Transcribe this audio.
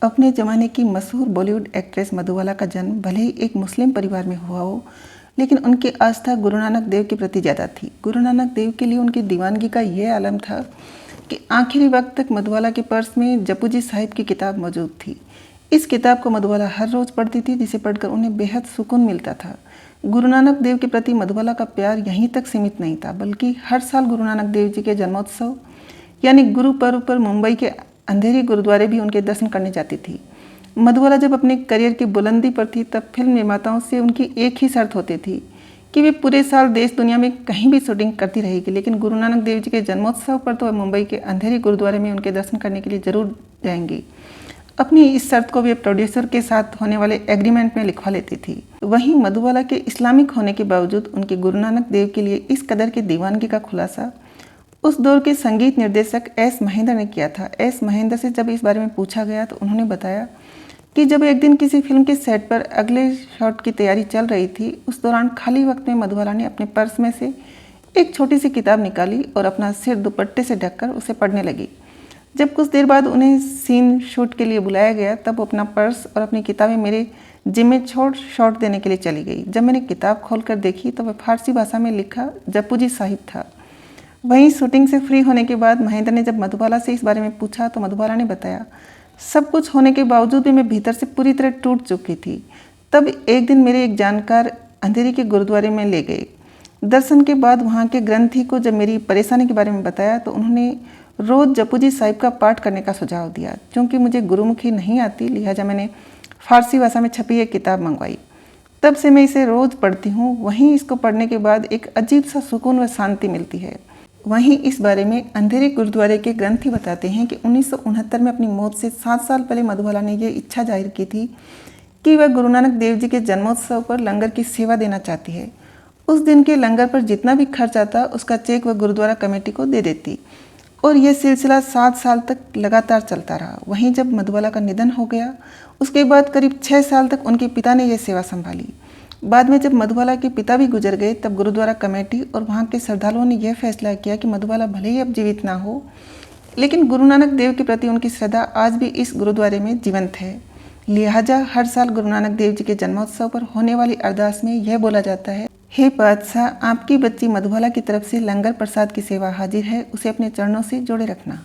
अपने ज़माने की मशहूर बॉलीवुड एक्ट्रेस मधुबाला का जन्म भले ही एक मुस्लिम परिवार में हुआ हो, लेकिन उनकी आस्था गुरु नानक देव के प्रति ज़्यादा थी। गुरु नानक देव के लिए उनकी दीवानगी का यह आलम था कि आखिरी वक्त तक मधुबाला के पर्स में जपू जी साहिब की किताब मौजूद थी। इस किताब को मधुबाला हर रोज़ पढ़ती थी, जिसे पढ़कर उन्हें बेहद सुकून मिलता था। गुरु नानक देव के प्रति मधुबाला का प्यार यहीं तक सीमित नहीं था, बल्कि हर साल गुरु नानक देव जी के जन्मोत्सव यानी गुरु पर्व पर मुंबई के अंधेरी गुरुद्वारे भी उनके दर्शन करने जाती थी। मधुबाला जब अपने करियर की बुलंदी पर थी, तब फिल्म निर्माताओं से उनकी एक ही शर्त होती थी कि वे पूरे साल देश दुनिया में कहीं भी शूटिंग करती रहेगी, लेकिन गुरु नानक देव जी के जन्मोत्सव पर तो मुंबई के अंधेरी गुरुद्वारे में उनके दर्शन करने के लिए जरूर जाएंगी। अपनी इस शर्त को वे प्रोड्यूसर के साथ होने वाले एग्रीमेंट में लिखवा लेती थी। वहीं मधुबाला के इस्लामिक होने के बावजूद उनके गुरु नानक देव के लिए इस कदर की दीवानगी का खुलासा उस दौर के संगीत निर्देशक एस महेंद्र ने किया था। एस महेंद्र से जब इस बारे में पूछा गया तो उन्होंने बताया कि जब एक दिन किसी फिल्म के सेट पर अगले शॉट की तैयारी चल रही थी, उस दौरान खाली वक्त में मधुबाला ने अपने पर्स में से एक छोटी सी किताब निकाली और अपना सिर दुपट्टे से ढककर उसे पढ़ने लगी। जब कुछ देर बाद उन्हें सीन शूट के लिए बुलाया गया, तब वो अपना पर्स और अपनी किताबें मेरे जिम में शॉट देने के लिए चली गई। जब मैंने किताब खोलकर देखी तो वह फारसी भाषा में लिखा जपू जी साहिब था। वहीं शूटिंग से फ्री होने के बाद महेंद्र ने जब मधुबाला से इस बारे में पूछा तो मधुबाला ने बताया, सब कुछ होने के बावजूद भी मैं भीतर से पूरी तरह टूट चुकी थी। तब एक दिन मेरे एक जानकार अंधेरी के गुरुद्वारे में ले गए। दर्शन के बाद वहाँ के ग्रंथी को जब मेरी परेशानी के बारे में बताया तो उन्होंने रोज़ जपू जी साहिब का पाठ करने का सुझाव दिया। क्योंकि मुझे गुरुमुखी नहीं आती, लिहाजा मैंने फारसी भाषा में छपी एक किताब मंगवाई। तब से मैं इसे रोज़ पढ़ती हूँ। वहीं इसको पढ़ने के बाद एक अजीब सा सुकून व शांति मिलती है। वहीं इस बारे में अंधेरी गुरुद्वारे के ग्रंथी बताते हैं कि 1969 में अपनी मौत से 7 साल पहले मधुबाला ने यह इच्छा जाहिर की थी कि वह गुरु नानक देव जी के जन्मोत्सव पर लंगर की सेवा देना चाहती है। उस दिन के लंगर पर जितना भी खर्च आता उसका चेक वह गुरुद्वारा कमेटी को दे देती और यह सिलसिला 7 साल तक लगातार चलता रहा। वहीं जब मधुबाला का निधन हो गया, उसके बाद करीब 6 साल तक उनके पिता ने यह सेवा संभाली। बाद में जब मधुबाला के पिता भी गुजर गए, तब गुरुद्वारा कमेटी और वहाँ के श्रद्धालुओं ने यह फैसला किया कि मधुबाला भले ही अब जीवित ना हो, लेकिन गुरु नानक देव के प्रति उनकी श्रद्धा आज भी इस गुरुद्वारे में जीवंत है। लिहाजा हर साल गुरु नानक देव जी के जन्मोत्सव पर होने वाली अरदास में यह बोला जाता है, हे बादशाह, आपकी बच्ची मधुबाला की तरफ से लंगर प्रसाद की सेवा हाजिर है, उसे अपने चरणों से जोड़े रखना।